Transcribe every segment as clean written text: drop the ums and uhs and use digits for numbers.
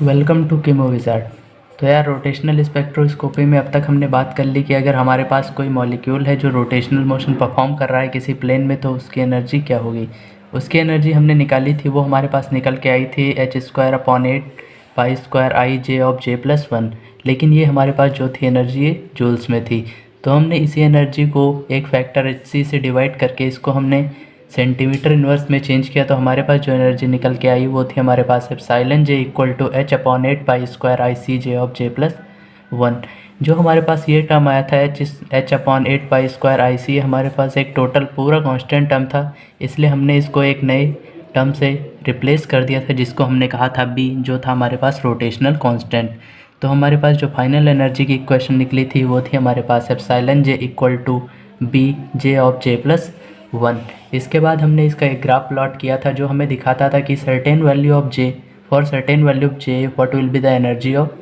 Welcome to chemo wizard. तो यार rotational spectroscopy में अब तक हमने बात कर ली कि अगर हमारे पास कोई मॉलिक्यूल है जो रोटेशनल मोशन परफॉर्म कर रहा है किसी प्लेन में तो उसकी एनर्जी क्या होगी। उसकी एनर्जी हमने निकाली थी, वो हमारे पास निकल के आई थी h² / 8 π² लेकिन ये हमारे पास जो थी एनर्जी ये जूल्स में थी। तो हमने इसी एनर्जी को एक फैक्टर hc से डिवाइड करके इसको हमने सेंटीमीटर इन्वर्स में चेंज किया, तो हमारे पास जो एनर्जी निकल के आई वो थी हमारे पास एप्सिलॉन j = h/8 π² जो हमारे पास ये टर्म आया था h/8 π² हमारे पास एक टोटल पूरा कांस्टेंट टर्म था, इसलिए हमने इसको एक नए टर्म से रिप्लेस कर दिया था जिसको हमने कहा था b, जो था हमारे पास रोटेशनल कांस्टेंट। तो हमारे पास जो फाइनल एनर्जी की इक्वेशन निकली थी वो थी हमारे पास एप्सिलॉन j = bj/1। इसके बाद हमने इसका एक ग्राफ प्लॉट किया था जो हमें दिखाता था कि certain value of j, for certain value of j what will be the energy of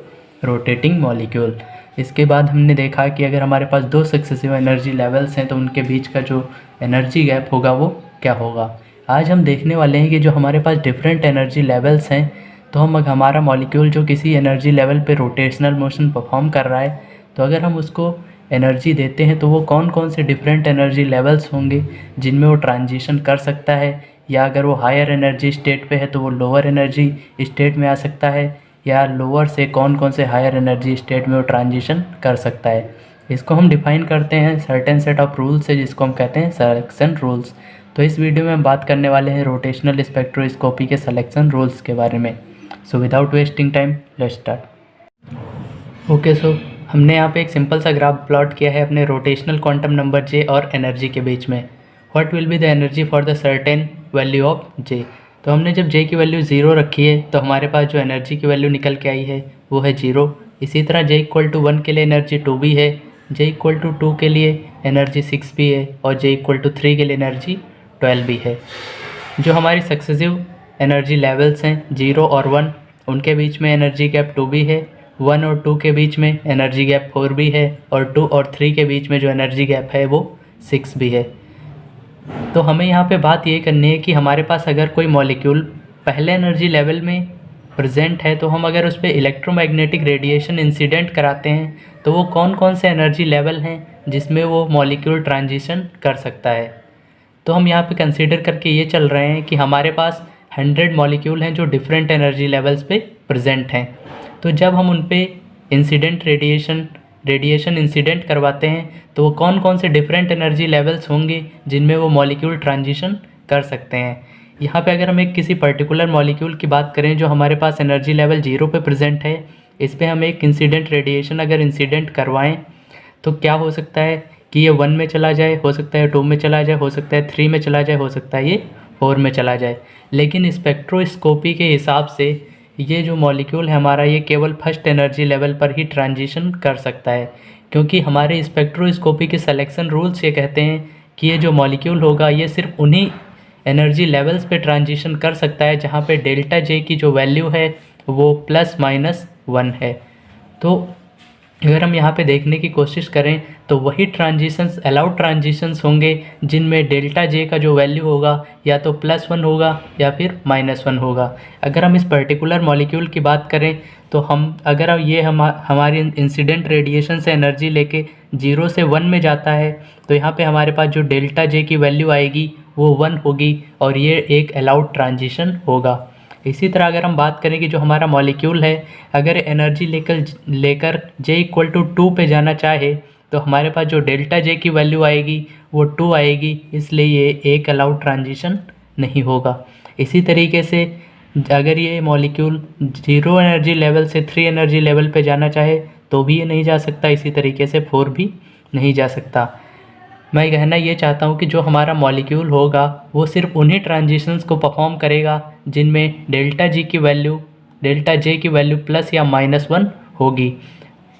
rotating molecule. इसके बाद हमने देखा कि अगर हमारे पास दो सक्सेसिव एनर्जी लेवल्स हैं तो उनके बीच का जो एनर्जी गैप होगा वो क्या होगा। आज हम देखने वाले हैं कि जो हमारे पास डिफरेंट एनर्जी लेवल्स हैं, तो हमारा मॉलिक्यूल जो किसी एनर्जी लेवल पे रोटेशनल मोशन परफॉर्म कर रहा है, तो अगर हम उसको एनर्जी देते हैं तो वो कौन कौन से डिफरेंट एनर्जी लेवल्स होंगे जिनमें वो ट्रांजिशन कर सकता है, या अगर वो हायर एनर्जी स्टेट पे है तो वो लोअर एनर्जी स्टेट में आ सकता है, या लोअर से कौन कौन से हायर एनर्जी स्टेट में वो ट्रांजिशन कर सकता है। इसको हम डिफाइन करते हैं सर्टेन सेट ऑफ रूल्स से, जिसको हम कहते हैं सिलेक्शन रूल्स। तो इस वीडियो में हम बात करने वाले हैं रोटेशनल स्पेक्ट्रोस्कोपी के सिलेक्शन रूल्स के बारे में। So without wasting time let's start. Okay, so हमने यहाँ पे एक सिंपल सा ग्राफ प्लॉट किया है अपने रोटेशनल क्वांटम नंबर j और एनर्जी के बीच में। What will be the energy for the certain value of j। तो हमने जब j की वैल्यू 0 रखी है तो हमारे पास जो एनर्जी की वैल्यू निकल के आई है वो है 0। इसी तरह j = 1 के लिए एनर्जी 2b है, j = 2 के लिए एनर्जी 6b है और j = 3 के लिए एनर्जी 12b है। जो हमारी सक्सेसिव एनर्जी लेवल्स हैं 0 और 1, उनके बीच में एनर्जी गैप 2b है, 1 और 2 के बीच में एनर्जी गैप 4b है और 2 और 3 के बीच में जो एनर्जी गैप है वो 6b है। तो हमें यहाँ पे बात ये करनी है कि हमारे पास अगर कोई मॉलिक्यूल पहले एनर्जी लेवल में प्रेजेंट है तो हम अगर उस पर इलेक्ट्रोमैग्नेटिक रेडिएशन इंसिडेंट कराते हैं तो वो कौन कौन से एनर्जी लेवल हैं जिसमें वो मॉलिक्यूल ट्रांजिशन कर सकता है। तो हम यहाँ पे कंसीडर करके ये चल रहे हैं कि हमारे पास 100 मॉलिक्यूल हैं जो डिफरेंट एनर्जी लेवल्स पे प्रेजेंट हैं। तो जब हम उन पे रेडिएशन इंसिडेंट करवाते हैं तो वो कौन कौन से डिफरेंट एनर्जी लेवल्स होंगे जिनमें वो मॉलिक्यूल ट्रांजिशन कर सकते हैं। यहाँ पे अगर हम एक किसी पर्टिकुलर मॉलिक्यूल की बात करें जो हमारे पास एनर्जी लेवल 0 पे प्रेजेंट है, इस पर हम एक इंसिडेंट रेडिएशन अगर इंसिडेंट करवाएं तो क्या हो सकता है कि ये 1 में चला जाए, हो सकता है 2 में चला जाए, हो सकता है 3 में चला जाए, हो सकता है ये 4 में चला जाए। लेकिन स्पेक्ट्रोस्कोपी के हिसाब से ये जो मॉलिक्यूल है हमारा ये केवल फर्स्ट एनर्जी लेवल पर ही ट्रांजिशन कर सकता है, क्योंकि हमारे स्पेक्ट्रोस्कोपी के सिलेक्शन रूल्स ये कहते हैं कि ये जो मॉलिक्यूल होगा ये सिर्फ उन्हीं एनर्जी लेवल्स पे ट्रांजिशन कर सकता है जहाँ पे डेल्टा जे की जो वैल्यू है वो ±1 है। तो अगर हम यहाँ पे देखने की कोशिश करें तो वही ट्रांजिशंस अलाउड ट्रांजिशंस होंगे जिनमें डेल्टा जे का जो वैल्यू होगा या तो +1 होगा या फिर -1 होगा। अगर हम इस पर्टिकुलर मॉलिक्यूल की बात करें तो हमारी इंसिडेंट रेडिएशन से एनर्जी लेके 0 से 1 में जाता है, तो यहाँ पे हमारे पास जो डेल्टा जे की वैल्यू आएगी वो 1 होगी और ये एक अलाउड ट्रांजिशन होगा। इसी तरह अगर हम बात करें कि जो हमारा मॉलिक्यूल है अगर एनर्जी लेकर j = 2 पे जाना चाहे तो हमारे पास जो डेल्टा जे की वैल्यू आएगी वो 2 आएगी, इसलिए ये एक अलाउड ट्रांजिशन नहीं होगा। इसी तरीके से अगर ये मॉलिक्यूल 0 एनर्जी लेवल से 3 एनर्जी लेवल पे जाना चाहे तो भी ये नहीं जा सकता, इसी तरीके से 4 भी नहीं जा सकता। मैं कहना ये चाहता हूँ कि जो हमारा मॉलिक्यूल होगा वो सिर्फ उन्हीं ट्रांजिशंस को परफॉर्म करेगा जिनमें डेल्टा जे की वैल्यू प्लस या -1 होगी।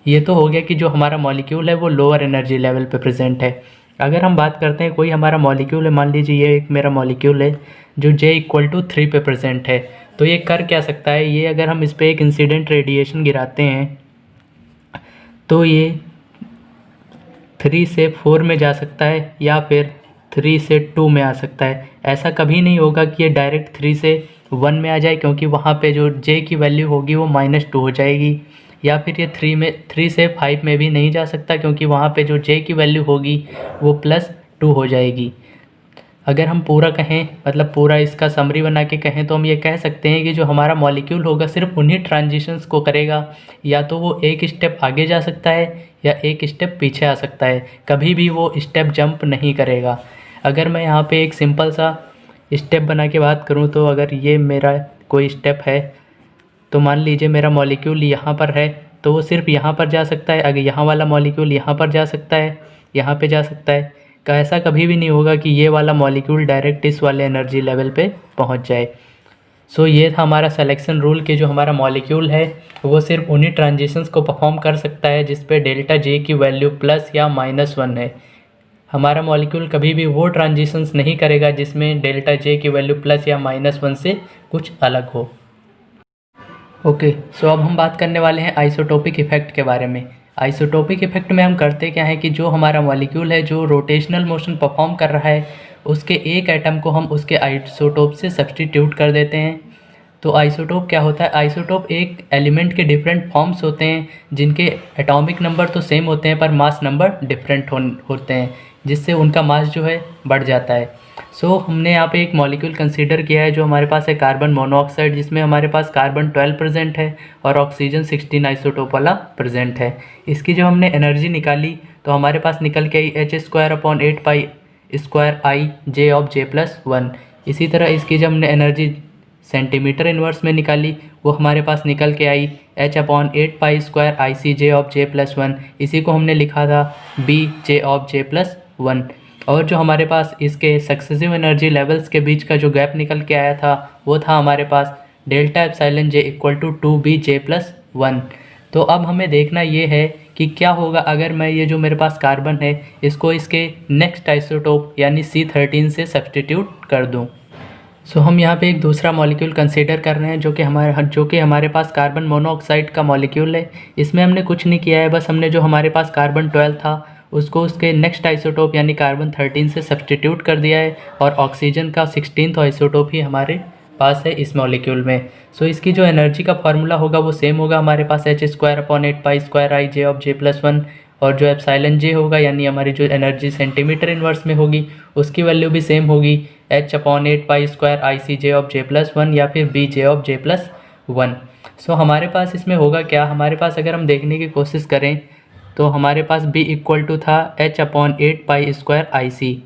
ये तो हो गया कि जो हमारा मॉलिक्यूल है वो लोअर एनर्जी लेवल पे प्रेजेंट है। अगर हम बात करते हैं कोई हमारा मॉलिक्यूल है, मान लीजिए ये एक मेरा मॉलिक्यूल है जो j = 3 पे प्रेजेंट है, तो ये कर क्या सकता है, ये अगर हम इस पर एक इंसिडेंट रेडिएशन गिराते हैं तो ये 3 से 4 में जा सकता है या फिर 3 से 2 में आ सकता है। ऐसा कभी नहीं होगा कि ये डायरेक्ट 3 से 1 में आ जाए, क्योंकि वहाँ पे जो J की वैल्यू होगी वो -2 हो जाएगी। या फिर ये 3 से 5 में भी नहीं जा सकता, क्योंकि वहाँ पे जो J की वैल्यू होगी वो +2 हो जाएगी। अगर हम पूरा कहें, मतलब पूरा इसका समरी बना के कहें, तो हम ये कह सकते हैं कि जो हमारा मॉलिक्यूल होगा सिर्फ उन्हीं ट्रांजिशंस को करेगा, या तो वो एक स्टेप आगे जा सकता है या एक स्टेप पीछे आ सकता है, कभी भी वो स्टेप जंप नहीं करेगा। अगर मैं यहाँ पे एक सिंपल सा स्टेप बना के बात करूँ, तो अगर ये मेरा कोई स्टेप है, तो मान लीजिए मेरा मॉलिक्यूल यहाँ पर है, तो वो सिर्फ यहाँ पर जा सकता है। अगर यहाँ वाला मॉलिक्यूल यहाँ पर जा सकता है, यहाँ पे जा सकता है, ऐसा कभी भी नहीं होगा कि ये वाला मॉलिक्यूल डायरेक्ट इस वाले एनर्जी लेवल पे पहुँच जाए। सो ये था हमारा सिलेक्शन रूल कि जो हमारा मॉलिक्यूल है वो सिर्फ उन्हीं ट्रांजिशंस को परफॉर्म कर सकता है जिस पे डेल्टा J की वैल्यू प्लस या -1 है। हमारा मॉलिक्यूल कभी भी वो ट्रांजिशंस नहीं करेगा जिसमें डेल्टा J की वैल्यू प्लस या -1 से कुछ अलग हो। ओके, सो अब हम बात करने वाले हैं आइसोटोपिक इफ़ेक्ट के बारे में। आइसोटोपिक इफ़ेक्ट में हम करते क्या है कि जो हमारा मॉलिक्यूल है जो रोटेशनल मोशन परफॉर्म कर रहा है, उसके एक एटम को हम उसके आइसोटोप से सब्सटीट्यूट कर देते हैं। तो आइसोटोप क्या होता है? आइसोटोप एक एलिमेंट के डिफरेंट फॉर्म्स होते हैं जिनके एटॉमिक नंबर तो सेम होते हैं पर मास नंबर डिफरेंट होते हैं, जिससे उनका मास जो है बढ़ जाता है। सो हमने यहाँ पे एक मॉलिक्यूल कंसीडर किया है जो हमारे पास है कार्बन मोनोऑक्साइड, जिसमें हमारे पास कार्बन 12 प्रेजेंट है और ऑक्सीजन 16 आइसोटोप वाला प्रेजेंट है। इसकी जो हमने एनर्जी निकाली तो हमारे पास निकल के आई H²/8πI/J(J+1। इसी तरह इसकी जब हमने एनर्जी सेंटीमीटर इन्वर्स में निकाली वो हमारे पास निकल के आई H/8π²IcJ(J+1। इसी को हमने लिखा था BJ(J+1। और जो हमारे पास इसके सक्सेसिव एनर्जी लेवल्स के बीच का जो गैप निकल के आया था वो था हमारे पास डेल्टा एप्सिलॉन J = 2BJ+1। तो अब हमें देखना ये है कि क्या होगा अगर मैं ये जो मेरे पास कार्बन है इसको इसके नेक्स्ट आइसोटोप यानी C13 से सब्सटीट्यूट कर दूं। सो हम यहाँ पे एक दूसरा मॉलिक्यूल कंसीडर कर रहे हैं जो कि हमारे पास कार्बन मोनोऑक्साइड का मॉलिक्यूल है। इसमें हमने कुछ नहीं किया है, बस हमने जो हमारे पास कार्बन 12 था उसको उसके नेक्स्ट आइसोटोप यानी कार्बन 13 से सब्सटीट्यूट कर दिया है और ऑक्सीजन का 16th आइसोटोप ही हमारे पास है इस मॉलिक्यूल में। सो इसकी जो एनर्जी का फार्मूला होगा वो सेम होगा हमारे पास H²/8π²IJ(J+1। और जो एप्सिलॉन J होगा यानी हमारी जो एनर्जी सेंटीमीटर इन्वर्स में होगी उसकी वैल्यू भी सेम होगी H/8π²IcJ(J+1 या फिर BJ(J+1। सो हमारे पास इसमें होगा क्या, हमारे पास अगर हम देखने की कोशिश करें तो हमारे पास B = था H/8π²IC।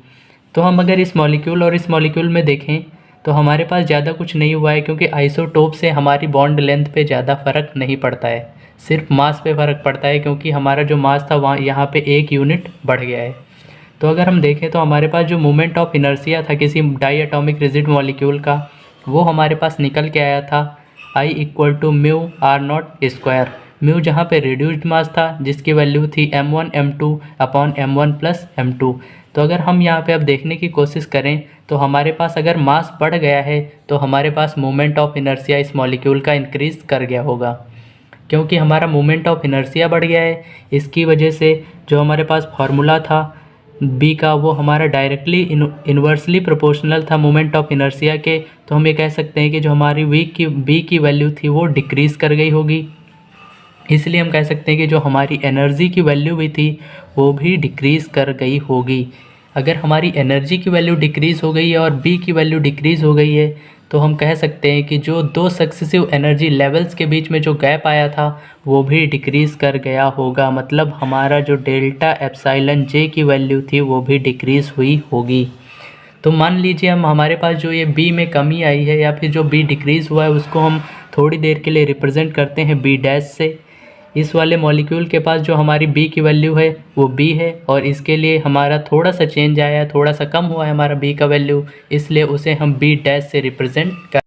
तो हम अगर इस मॉलिक्यूल और इस मॉलिक्यूल में देखें तो हमारे पास ज़्यादा कुछ नहीं हुआ है, क्योंकि आइसोटोप से हमारी बॉन्ड लेंथ पे ज़्यादा फ़र्क नहीं पड़ता है, सिर्फ मास पे फ़र्क पड़ता है, क्योंकि हमारा जो मास था वहाँ यहाँ पे 1 यूनिट बढ़ गया है। तो अगर हम देखें तो हमारे पास जो मोमेंट ऑफ इनर्शिया था किसी डाई एटॉमिक रिजिड मॉलिक्यूल का वो हमारे पास निकल के आया था I = μr0²। म्यू जहाँ पे रिड्यूस्ड मास था जिसकी वैल्यू थी m1 m2/m1 + m2। तो अगर हम यहाँ पे अब देखने की कोशिश करें तो हमारे पास अगर मास बढ़ गया है तो हमारे पास मोमेंट ऑफ इनर्शिया इस मॉलिक्यूल का इंक्रीज़ कर गया होगा, क्योंकि हमारा मोमेंट ऑफ इनर्शिया बढ़ गया है। इसकी वजह से जो हमारे पास फार्मूला था B का वो हमारा डायरेक्टली इन्वर्सली प्रोपोर्शनल था मोमेंट ऑफ इनर्शिया के। तो हम ये कह सकते हैं कि जो हमारी B की वैल्यू थी वो डिक्रीज़ कर गई होगी। इसलिए हम कह सकते हैं कि जो हमारी एनर्जी की वैल्यू भी थी वो भी डिक्रीज़ कर गई होगी। अगर हमारी एनर्जी की वैल्यू डिक्रीज़ हो गई है और B की वैल्यू डिक्रीज़ हो गई है तो हम कह सकते हैं कि जो दो सक्सेसिव एनर्जी लेवल्स के बीच में जो गैप आया था वो भी डिक्रीज़ कर गया होगा। मतलब हमारा जो डेल्टा एप्सिलॉन J की वैल्यू थी वो भी डिक्रीज़ हुई होगी। तो मान लीजिए हमारे पास जो ये B में कमी आई है या फिर जो B डिक्रीज़ हुआ है उसको हम थोड़ी देर के लिए रिप्रेजेंट करते हैं B' से। इस वाले मॉलिक्यूल के पास जो हमारी B की वैल्यू है वो B है और इसके लिए हमारा थोड़ा सा चेंज आया है, थोड़ा सा कम हुआ है हमारा B का वैल्यू, इसलिए उसे हम B' से रिप्रेजेंट कर।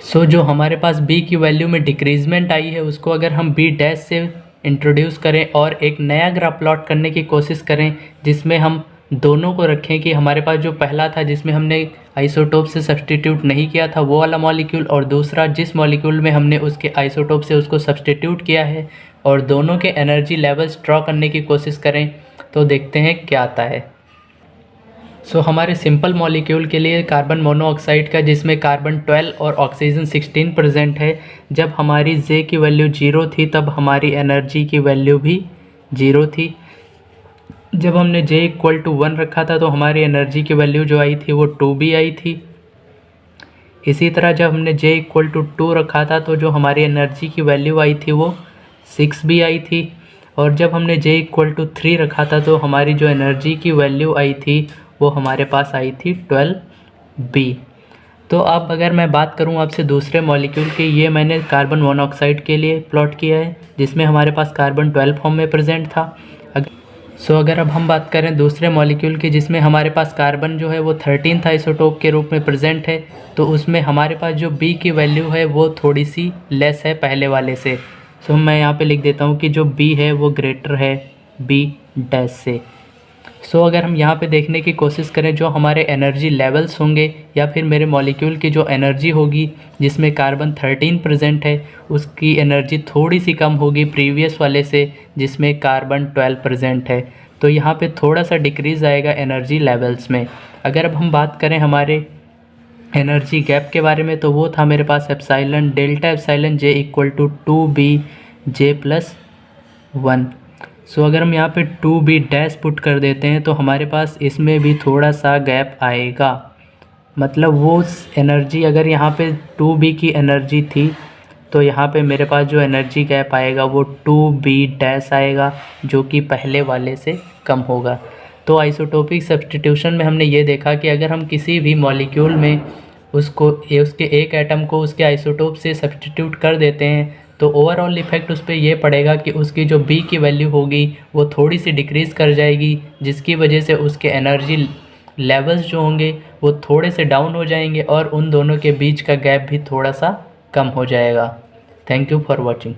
सो जो हमारे पास B की वैल्यू में डिक्रीजमेंट आई है उसको अगर हम B' से इंट्रोड्यूस करें और एक नया ग्राफ प्लॉट करने की कोशिश करें जिसमें हम दोनों को रखें कि हमारे पास जो पहला था जिसमें हमने आइसोटोप से सब्सटीट्यूट नहीं किया था वो वाला मॉलिक्यूल और दूसरा जिस मॉलिक्यूल में हमने उसके आइसोटोप से उसको सब्सटीट्यूट किया है, और दोनों के एनर्जी लेवल्स ड्रॉ करने की कोशिश करें तो देखते हैं क्या आता है। सो हमारे सिंपल मॉलिक्यूल के लिए कार्बन मोनोऑक्साइड का, जिसमें कार्बन 12 और ऑक्सीजन 16 प्रेजेंट है, जब हमारी जे की वैल्यू 0 थी तब हमारी एनर्जी की वैल्यू भी 0 थी। जब हमने जे इक्वल टू 1 रखा था तो हमारी एनर्जी की वैल्यू जो आई थी वो 2b आई थी। इसी तरह जब हमने जे इक्वल टू 2 रखा था तो जो हमारी एनर्जी की वैल्यू आई थी वो 6b आई थी। और जब हमने जे इक्वल टू 3 रखा था तो हमारी जो एनर्जी की वैल्यू आई थी वो हमारे पास आई थी 12b। तो अब अगर मैं बात करूं आपसे दूसरे मॉलिक्यूल की, ये मैंने कार्बन मोनोऑक्साइड के लिए प्लॉट किया है जिसमें हमारे पास कार्बन 12 फॉर्म में प्रेजेंट था। अगर अब हम बात करें दूसरे मॉलिक्यूल की जिसमें हमारे पास कार्बन जो है वो 13th आइसोटोप के रूप में प्रेजेंट है, तो उसमें हमारे पास जो बी की वैल्यू है वो थोड़ी सी लेस है पहले वाले से। मैं यहाँ पे लिख देता हूँ कि जो बी है वो ग्रेटर है बी डैश से। अगर हम यहाँ पे देखने की कोशिश करें जो हमारे एनर्जी लेवल्स होंगे या फिर मेरे मॉलिक्यूल की जो एनर्जी होगी जिसमें कार्बन 13 प्रेजेंट है, उसकी एनर्जी थोड़ी सी कम होगी प्रीवियस वाले से जिसमें कार्बन 12 प्रेजेंट है। तो यहाँ पे थोड़ा सा डिक्रीज़ आएगा एनर्जी लेवल्स में। अगर अब हम बात करें हमारे एनर्जी गैप के बारे में, तो वो था मेरे पास epsilon delta epsilon J equal to 2b J plus 1। अगर हम यहाँ पे 2b डैश पुट कर देते हैं तो हमारे पास इसमें भी थोड़ा सा गैप आएगा। मतलब वो एनर्जी, अगर यहाँ पे 2b की एनर्जी थी तो यहाँ पे मेरे पास जो एनर्जी गैप आएगा वो 2b डैश आएगा जो कि पहले वाले से कम होगा। तो आइसोटोपिक सब्स्टिट्यूशन में हमने ये देखा कि अगर हम किसी भी मॉलिक्यूल में उसके एक एटम को उसके आइसोटोप से सब्स्टिट्यूट कर देते हैं तो ओवरऑल इफ़ेक्ट उस पर ये पड़ेगा कि उसकी जो बी की वैल्यू होगी वो थोड़ी सी डिक्रीज़ कर जाएगी, जिसकी वजह से उसके एनर्जी लेवल्स जो होंगे वो थोड़े से डाउन हो जाएंगे और उन दोनों के बीच का गैप भी थोड़ा सा कम हो जाएगा। Thank you for watching.